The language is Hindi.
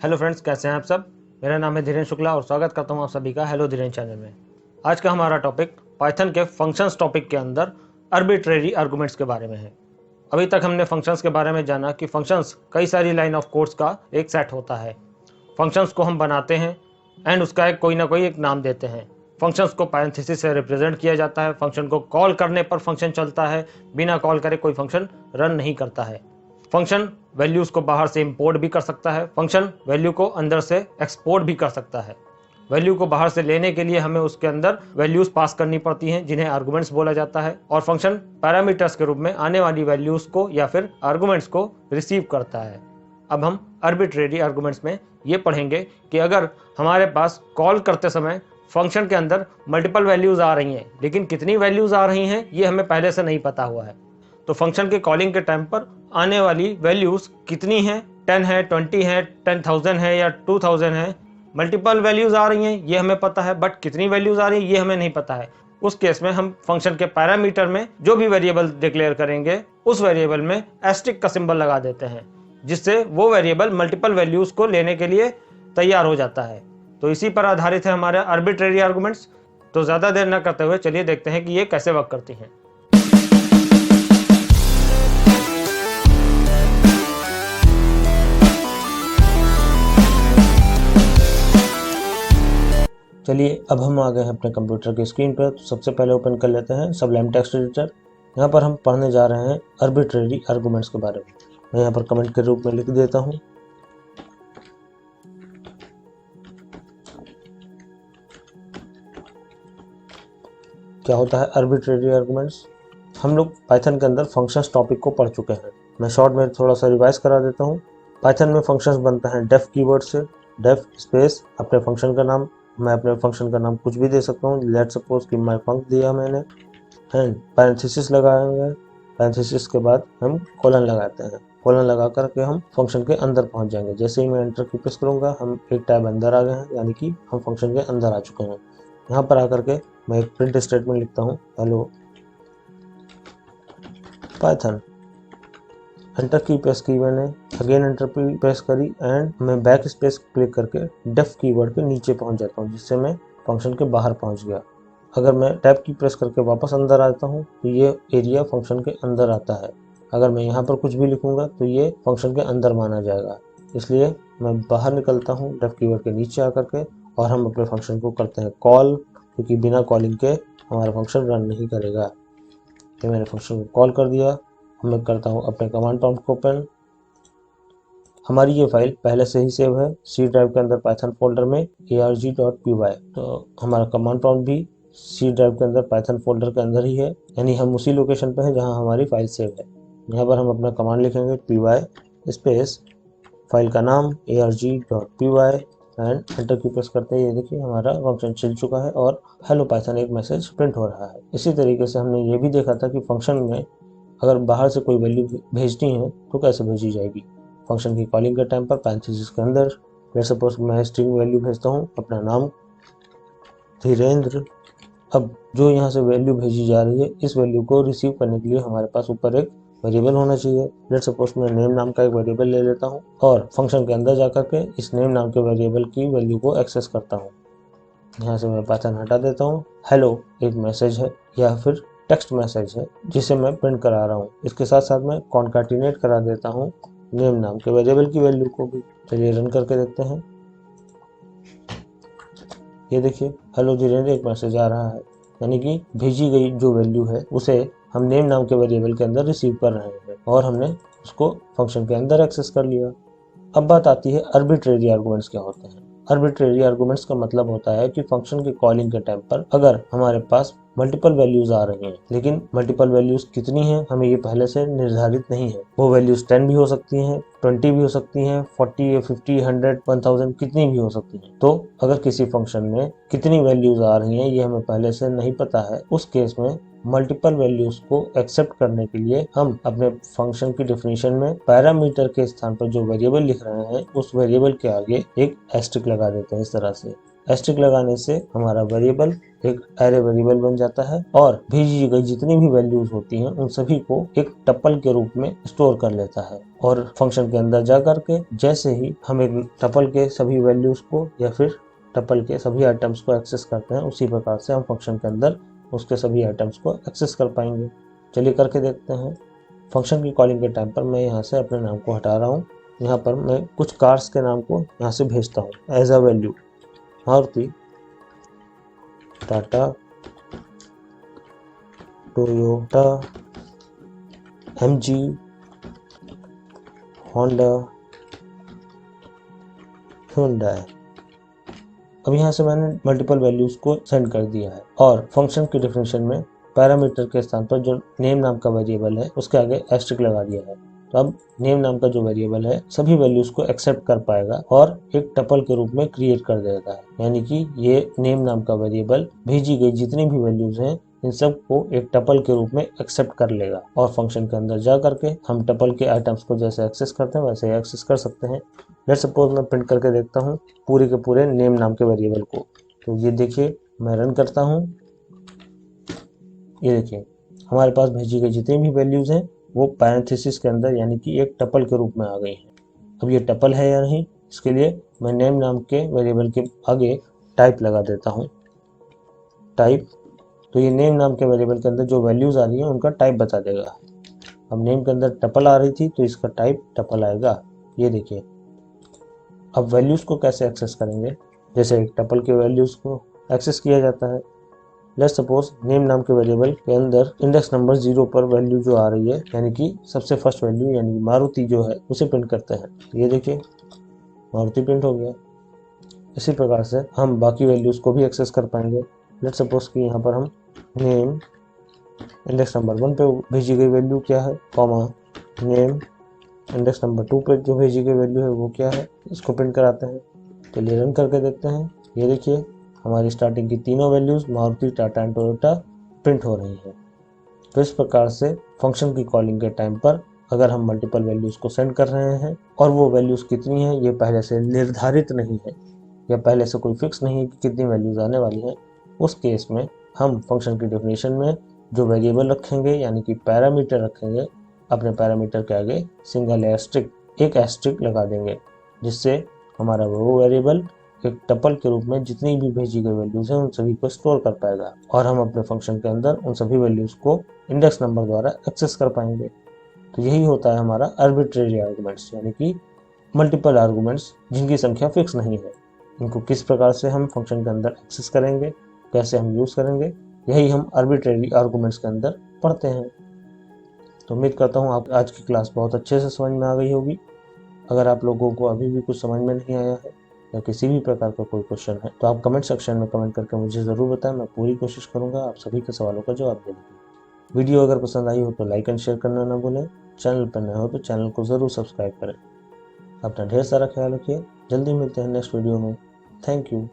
हेलो फ्रेंड्स, कैसे हैं आप सब। मेरा नाम है धीरेन्द्र शुक्ला और स्वागत करता हूं आप सभी का हेलो धीरेन्द्र चैनल में। आज का हमारा टॉपिक पाइथन के फंक्शंस टॉपिक के अंदर आर्बिट्रेरी आर्गुमेंट्स के बारे में है। अभी तक हमने फंक्शंस के बारे में जाना कि फंक्शंस कई सारी लाइन ऑफ कोड्स का एक सेट होता है। फंक्शंस को हम बनाते हैं एंड उसका कोई ना कोई एक नाम देते हैं। फंक्शंस को पैरेंथेसिस से रिप्रेजेंट किया जाता है। फंक्शन को कॉल करने पर फंक्शन चलता है, बिना कॉल करे कोई फंक्शन रन नहीं करता है। फंक्शन वैल्यूज को बाहर से इंपोर्ट भी कर सकता है। फंक्शन वैल्यू को अंदर से एक्सपोर्ट भी कर सकता है। वैल्यू को बाहर से लेने के लिए हमें उसके अंदर वैल्यूज पास करनी पड़ती हैं, जिन्हें आर्गुमेंट्स बोला जाता है। और फंक्शन पैरामीटर्स के रूप में आने वाली वैल्यूज को या फिर आर्गुमेंट्स को रिसीव करता है। अब हम आर्बिट्रेरी आर्गुमेंट्स में ये पढ़ेंगे कि अगर हमारे पास कॉल करते समय फंक्शन के अंदर मल्टीपल वैल्यूज आ रही हैं, लेकिन कितनी वैल्यूज आ रही हैं ये हमें पहले से नहीं पता हुआ है, तो फंक्शन के कॉलिंग के टाइम पर आने वाली वैल्यूज कितनी हैं, 10 है, 20 है, 10,000 है या 2,000 है। मल्टीपल वैल्यूज आ रही हैं ये हमें पता है, बट कितनी वैल्यूज आ रही है ये हमें नहीं पता है। उस केस में हम फंक्शन के पैरामीटर में जो भी वेरिएबल डिक्लेयर करेंगे उस वेरिएबल में एस्टेरिस्क का सिंबल लगा देते हैं, जिससे वो वेरिएबल मल्टीपल वैल्यूज को लेने के लिए तैयार हो जाता है। तो इसी पर आधारित है हमारे आर्बिट्रेरी आर्गुमेंट्स। तो ज्यादा देर न करते हुए चलिए देखते हैं कि ये कैसे वर्क करती हैं। चलिए अब हम आ गए हैं अपने कंप्यूटर की स्क्रीन पर। तो सबसे पहले ओपन कर लेते हैं सबलाइम टेक्स्ट एडिटर। यहाँ पर हम पढ़ने जा रहे हैं आर्बिट्रेरी आर्गुमेंट्स के बारे में। मैं यहाँ पर कमेंट के रूप में लिख देता हूँ। क्या होता है आर्बिट्रेरी आर्गुमेंट्स? हम लोग पाइथन के अंदर फंक्शंस टॉपिक को पढ़ चुके हैं। मैं शॉर्ट में थोड़ा सा रिवाइज करा देता हूँ। पाइथन में फंक्शंस बनता है डेफ कीवर्ड से। डेफ स्पेस अपने फंक्शन का नाम, मैं अपने फंक्शन का नाम कुछ भी दे सकता हूँ। लेट सपोज कि माय फंक्शन दिया मैंने एंड पैरेंथेसिस लगाएंगे। पैरेंथेसिस के बाद हम कोलन लगाते हैं। कोलन लगा करके हम फंक्शन के अंदर पहुंच जाएंगे। जैसे ही मैं एंटर की प्रेस करूंगा हम एक टैब अंदर आ गए हैं, यानी कि हम फंक्शन के अंदर आ चुके हैं। यहाँ पर आकर के मैं एक प्रिंट स्टेटमेंट लिखता हूँ, हेलो पाइथन। एंटर की प्रेस की मैंने, अगेन एंटर की प्रेस करी एंड मैं बैक स्पेस क्लिक करके डेफ कीवर्ड पे नीचे पहुंच जाता हूं, जिससे मैं फंक्शन के बाहर पहुंच गया। अगर मैं टैब की प्रेस करके वापस अंदर आता हूं तो ये एरिया फंक्शन के अंदर आता है। अगर मैं यहाँ पर कुछ भी लिखूंगा तो ये फंक्शन के अंदर माना जाएगा। इसलिए मैं बाहर निकलता हूँ डेफ कीवर्ड के नीचे आकर के और हम अपने फंक्शन को करते हैं कॉल, क्योंकि बिना कॉलिंग के हमारा फंक्शन रन नहीं करेगा। तो मैंने फंक्शन को कॉल कर दिया। मैं करता हूँ अपने कमांड प्रॉम्प्ट को ओपन। हमारी ये फाइल पहले से ही सेव है सी ड्राइव के अंदर पाइथन फोल्डर में arg.py। तो हमारा कमांड प्रॉम्प्ट भी सी ड्राइव के अंदर पाइथन फोल्डर के अंदर ही है, यानी हम उसी लोकेशन पे हैं जहां हमारी फाइल सेव है। यहाँ पर हम अपना कमांड लिखेंगे py स्पेस फाइल का नाम arg.py एंड एंटर की प्रेस करते ही ये देखिए हमारा फंक्शन चल चुका है और हेलो पाइथन एक मैसेज प्रिंट हो रहा है। इसी तरीके से हमने ये भी देखा था कि फंक्शन में अगर बाहर से कोई वैल्यू भेजनी है तो कैसे भेजी जाएगी। फंक्शन की कॉलिंग के टाइम पर पैरेंथेसिस के अंदर लेट्स सपोज मैं स्ट्रिंग वैल्यू भेजता हूँ, अपना नाम धीरेन्द्र। अब जो यहाँ से वैल्यू भेजी जा रही है इस वैल्यू को रिसीव करने के लिए हमारे पास ऊपर एक वेरिएबल होना चाहिए। लेट्स सपोज मैं नेम नाम का एक वेरिएबल ले लेता हूँ और फंक्शन के अंदर जाकर के इस नेम नाम के वेरिएबल की वैल्यू को एक्सेस करता हूँ। यहाँ से मैं पाइथन हटा देता हूँ। हेलो एक मैसेज है या फिर टेक्स्ट मैसेज है जिसे मैं प्रिंट करा रहा हूँ। इसके साथ साथ मैं कॉन्कैटिनेट करा देता हूँ नेम नाम के वेरिएबल की वैल्यू को भी। चलिए रन करके देखते हैं। ये देखिए हेलो धीरेन्द्र एक मैसेज आ रहा है, यानी कि भेजी गई जो वैल्यू है उसे हम नेम नाम के वेरिएबल के अंदर रिसीव कर रहे हैं और हमने उसको फंक्शन के अंदर एक्सेस कर लिया। अब बात आती है आर्बिट्रेरी आर्गुमेंट्स क्या होते हैं। आर्बिट्रेरी आर्गुमेंट्स का मतलब होता है कि फंक्शन के कॉलिंग के टाइम पर अगर हमारे पास मल्टीपल वैल्यूज आ रही हैं, लेकिन मल्टीपल वैल्यूज कितनी हैं हमें ये पहले से निर्धारित नहीं है। वो वैल्यूज 10 भी हो सकती हैं, 20 भी हो सकती हैं, 40, 50, 100, 1000 कितनी भी हो सकती हैं। तो अगर किसी फंक्शन में कितनी वैल्यूज आ रही हैं ये हमें पहले से नहीं पता है, उस केस में मल्टीपल वैल्यूज को एक्सेप्ट करने के लिए हम अपने फंक्शन की डेफिनेशन में पैरामीटर के स्थान पर जो वेरिएबल लिख रहे हैं उस वेरिएबल के आगे एक एस्टेरिस्क लगा देते हैं इस तरह से। एस्ट्रिक लगाने से हमारा वेरिएबल एक एरे वेरिएबल बन जाता है और भेजी गई जितनी भी वैल्यूज होती हैं उन सभी को एक टपल के रूप में स्टोर कर लेता है। और फंक्शन के अंदर जा करके जैसे ही हम एक टपल के सभी वैल्यूज को या फिर टपल के सभी आइटम्स को एक्सेस करते हैं, उसी प्रकार से हम फंक्शन के अंदर उसके सभी आइटम्स को एक्सेस कर पाएंगे। चलिए करके देखते हैं। फंक्शन की कॉलिंग के टाइम पर मैं यहाँ से अपने नाम को हटा रहा हूँ। यहाँ पर मैं कुछ कार्स के नाम को यहाँ से भेजता हूँ as a value. Maruti, Tata, Toyota, MG, Honda, hyundai। अब यहाँ से मैंने मल्टीपल वैल्यूज को सेंड कर दिया है और फंक्शन की डेफिनेशन में पैरामीटर के स्थान पर जो नेम नाम का वेरिएबल है उसके आगे एस्ट्रिक लगा दिया है। तो अब नेम नाम का जो वेरिएबल है सभी वैल्यूज को एक्सेप्ट कर पाएगा और एक टपल के रूप में क्रिएट कर देता है। यानी कि ये नेम नाम का वेरिएबल भेजी गई जितनी भी वैल्यूज हैं इन सब को एक टपल के रूप में एक्सेप्ट कर लेगा और फंक्शन के अंदर जा करके हम टपल के आइटम्स को जैसे एक्सेस करते हैं वैसे एक्सेस कर सकते हैं। लेट्स सपोज मैं प्रिंट करके देखता हूँ पूरे के पूरे नेम नाम के वेरिएबल को। तो ये देखिए मैं रन करता हूँ, ये देखिए हमारे पास भेजी गई जितनी भी वैल्यूज हैं वो पैरेंथेसिस के अंदर यानी कि एक टपल के रूप में आ गई हैं। अब ये टपल है या नहीं इसके लिए मैं नेम नाम के वेरिएबल के आगे टाइप लगा देता हूँ, टाइप। तो ये नेम नाम के वेरिएबल के अंदर जो वैल्यूज आ रही है उनका टाइप बता देगा। अब नेम के अंदर टपल आ रही थी तो इसका टाइप टपल आएगा, ये देखिए। अब वैल्यूज को कैसे एक्सेस करेंगे, जैसे एक टपल के वैल्यूज को एक्सेस किया जाता है। लेट्स सपोज नेम नाम के वेरिएबल के अंदर इंडेक्स नंबर 0 पर वैल्यू जो आ रही है यानी कि सबसे फर्स्ट वैल्यू यानी मारुति जो है उसे प्रिंट करते हैं। तो ये देखिए मारुति प्रिंट हो गया। इसी प्रकार से हम बाकी वैल्यूज को भी एक्सेस कर पाएंगे। लेट्स सपोज कि यहाँ पर हम नेम इंडेक्स नंबर 1 पे भेजी गई वैल्यू क्या है, कॉमा नेम इंडेक्स नंबर 2 पे जो भेजी गई वैल्यू है वो क्या है, इसको प्रिंट कराते हैं। चलिए रन करके देखते हैं। ये देखिए हमारी स्टार्टिंग की तीनों values Maruti, Tata and Toyota print हो रही हैं। तो इस प्रकार से फंक्शन की कॉलिंग के टाइम पर अगर हम मल्टीपल वैल्यूज को सेंड कर रहे हैं और वो वैल्यूज कितनी है ये पहले से निर्धारित नहीं है या पहले से कोई फिक्स नहीं है कि कितनी वैल्यूज आने वाली हैं, उस केस में हम फंक्शन की डेफिनेशन में जो वेरिएबल रखेंगे यानी कि पैरामीटर रखेंगे, अपने पैरामीटर के आगे सिंगल एस्ट्रिक एक एस्ट्रिक लगा देंगे जिससे हमारा वो वेरिएबल एक टपल के रूप में जितनी भी भेजी गई वैल्यूज हैं उन सभी को स्टोर कर पाएगा और हम अपने फंक्शन के अंदर उन सभी वैल्यूज को इंडेक्स नंबर द्वारा एक्सेस कर पाएंगे। तो यही होता है हमारा आर्बिट्रेरी आर्गुमेंट्स यानी कि मल्टीपल आर्गुमेंट्स जिनकी संख्या फिक्स नहीं है। इनको किस प्रकार से हम फंक्शन के अंदर एक्सेस करेंगे, कैसे हम यूज करेंगे, यही हम आर्बिट्रेरी आर्गुमेंट्स के अंदर पढ़ते हैं। तो उम्मीद करता हूँ आप आज की क्लास बहुत अच्छे से समझ में आ गई होगी। अगर आप लोगों को अभी भी कुछ समझ में नहीं आया है या किसी भी प्रकार का कोई क्वेश्चन है तो आप कमेंट सेक्शन में कमेंट करके मुझे ज़रूर बताएं। मैं पूरी कोशिश करूंगा आप सभी के सवालों का जवाब देने की। वीडियो अगर पसंद आई हो तो लाइक एंड शेयर करना ना भूलें। चैनल पर नए हो तो चैनल को ज़रूर सब्सक्राइब करें। अपना ढेर सारा ख्याल रखिए। जल्दी मिलते हैं नेक्स्ट वीडियो में। Thank you.